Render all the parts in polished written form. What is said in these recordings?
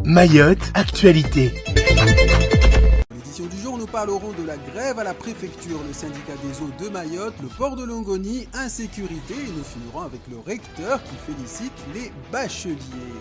Mayotte, actualité. Dans l'édition du jour, nous parlerons de la grève à la préfecture, le syndicat des eaux de Mayotte, le port de Longoni, insécurité et nous finirons avec le recteur qui félicite les bacheliers.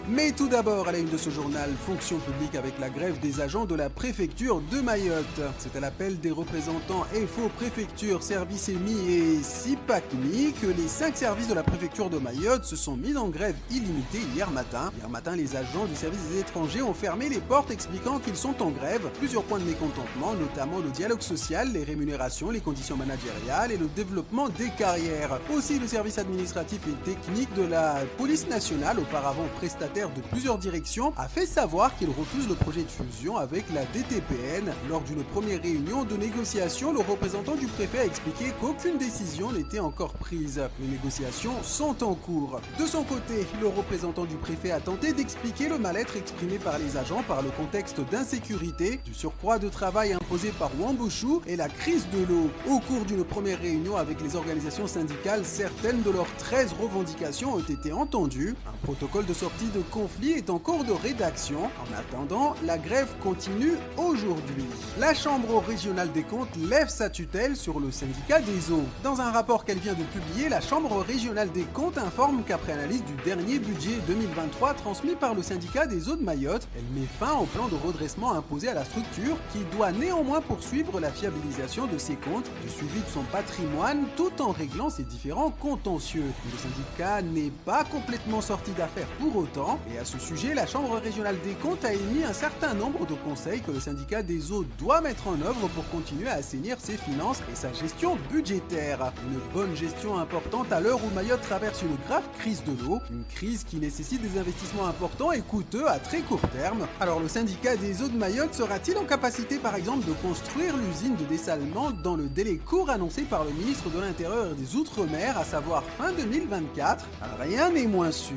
Mais tout d'abord, à la une de ce journal, fonction publique avec la grève des agents de la préfecture de Mayotte. C'est à l'appel des représentants FO Préfecture, Service EMI et SIPACMI que les 5 services de la préfecture de Mayotte se sont mis en grève illimitée hier matin. Hier matin, les agents du service des étrangers ont fermé les portes expliquant qu'ils sont en grève. Plusieurs points de mécontentement, notamment le dialogue social, les rémunérations, les conditions managériales et le développement des carrières. Aussi, le service administratif et technique de la police nationale, auparavant prestataire de plusieurs directions, a fait savoir qu'il refuse le projet de fusion avec la DTPN. Lors d'une première réunion de négociation, le représentant du préfet a expliqué qu'aucune décision n'était encore prise. Les négociations sont en cours. De son côté, le représentant du préfet a tenté d'expliquer le mal-être exprimé par les agents par le contexte d'insécurité, du surcroît de travail imposé par Wambushu et la crise de l'eau. Au cours d'une première réunion avec les organisations syndicales, certaines de leurs 13 revendications ont été entendues. Un protocole de sortie de conflit est en cours de rédaction. En attendant, la grève continue aujourd'hui. La Chambre régionale des comptes lève sa tutelle sur le syndicat des eaux. Dans un rapport qu'elle vient de publier, la Chambre régionale des comptes informe qu'après analyse du dernier budget 2023 transmis par le syndicat des eaux de Mayotte, elle met fin au plan de redressement imposé à la structure qui doit néanmoins poursuivre la fiabilisation de ses comptes, le suivi de son patrimoine tout en réglant ses différents contentieux. Le syndicat n'est pas complètement sorti d'affaire pour autant et à ce sujet, la Chambre régionale des comptes a émis un certain nombre de conseils que le syndicat des eaux doit mettre en œuvre pour continuer à assainir ses finances et sa gestion budgétaire. Une bonne gestion importante à l'heure où Mayotte traverse une grave crise de l'eau, une crise qui nécessite des investissements importants et coûteux à très court terme. Alors le syndicat des eaux de Mayotte sera-t-il en capacité par exemple de construire l'usine de dessalement dans le délai court annoncé par le ministre de l'Intérieur et des Outre-mer, à savoir fin 2024? Rien n'est moins sûr.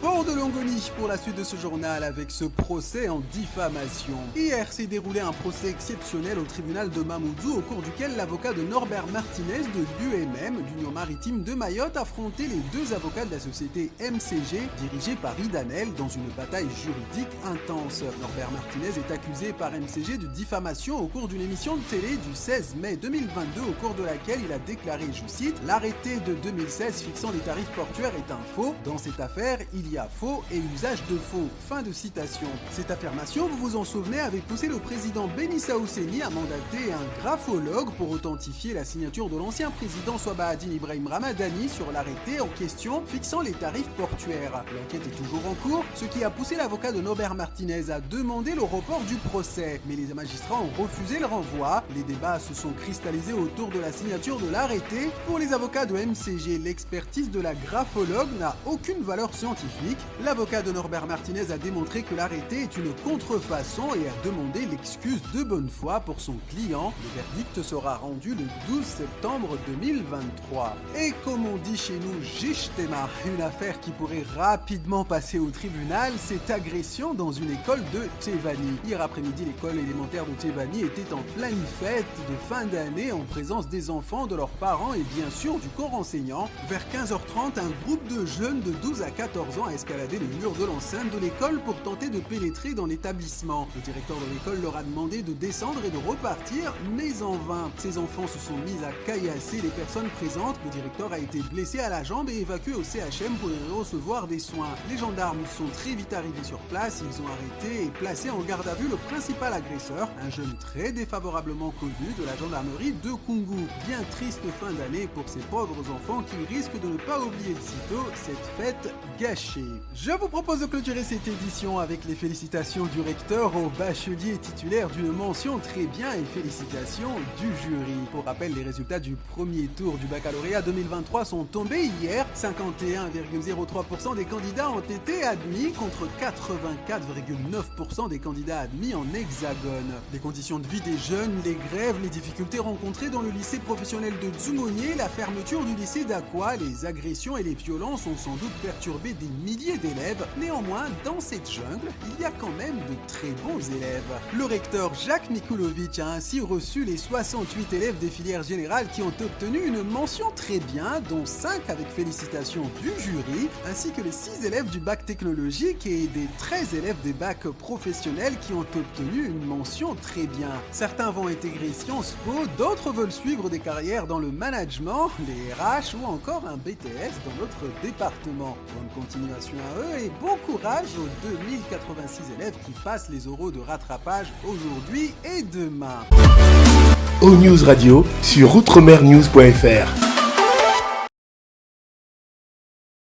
Port de Longoni pour la suite de ce journal avec ce procès en diffamation. Hier s'est déroulé un procès exceptionnel au tribunal de Mamoudzou au cours duquel l'avocat de Norbert Martinez de l'UMM, l'Union maritime de Mayotte, affrontait les 2 avocats de la société MCG dirigée par Idanel dans une bataille juridique intense. Norbert Martinez est accusé par MCG de diffamation au cours d'une émission de télé du 16 mai 2022 au cours de laquelle il a déclaré, je cite, « L'arrêté de 2016 fixant les tarifs portuaires est un faux. Dans cette affaire, il y a faux et usage de faux. » Fin de citation. Cette affirmation, vous vous en souvenez, avait poussé le président Beni Saouseni à mandater un graphologue pour authentifier la signature de l'ancien président Swabahadine Ibrahim Ramadani sur l'arrêté en question fixant les tarifs portuaires. L'enquête est toujours en cours, ce qui a poussé l'avocat de Norbert Martinez à demander le report du procès. Mais les magistrats ont refusé le renvoi. Les débats se sont cristallisés autour de la signature de l'arrêté. Pour les avocats de MCG, l'expertise de la graphologue n'a aucune valeur scientifique. L'avocat de Norbert Martinez a démontré que l'arrêté est une contrefaçon et a demandé l'excuse de bonne foi pour son client. Le verdict sera rendu le 12 septembre 2023. Et comme on dit chez nous, Jishtema, une affaire qui pourrait rapidement passer au tribunal, cette agression dans une école de Tchevani. Hier après-midi, l'école élémentaire de Tchevani était en pleine fête de fin d'année en présence des enfants, de leurs parents et bien sûr du corps enseignant. Vers 15h30, un groupe de jeunes de 12 à 14 ans a escaladé le mur de l'enceinte de l'école pour tenter de pénétrer dans l'établissement. Le directeur de l'école leur a demandé de descendre et de repartir, mais en vain. Ces enfants se sont mis à caillasser les personnes présentes. Le directeur a été blessé à la jambe et évacué au CHM pour y recevoir des soins. Les gendarmes sont très vite arrivés sur place, ils ont arrêté et placé en garde à vue le principal agresseur, un jeune très défavorablement connu de la gendarmerie de Kungu. Bien triste fin d'année pour ces pauvres enfants qui risquent de ne pas oublier de sitôt cette fête gâchée. Je vous propose de clôturer cette édition avec les félicitations du recteur aux bacheliers titulaires d'une mention très bien et félicitations du jury. Pour rappel, les résultats du premier tour du baccalauréat 2023 sont tombés hier. 51,03% des candidats ont été admis contre 84,9% des candidats admis en hexagone. Les conditions de vie vie des jeunes, les grèves, les difficultés rencontrées dans le lycée professionnel de Dzumonier, la fermeture du lycée d'Aqua, les agressions et les violences ont sans doute perturbé des milliers d'élèves. Néanmoins, dans cette jungle, il y a quand même de très bons élèves. Le recteur Jacques Mikulovic a ainsi reçu les 68 élèves des filières générales qui ont obtenu une mention très bien, dont 5 avec félicitations du jury, ainsi que les 6 élèves du bac technologique et des 13 élèves des bacs professionnels qui ont obtenu une mention très bien. Certains vont intégrer Sciences Po, d'autres veulent suivre des carrières dans le management, les RH ou encore un BTS dans notre département. Bonne continuation à eux et bon courage aux 2086 élèves qui passent les oraux de rattrapage aujourd'hui et demain. O-News Radio sur outremernews.fr.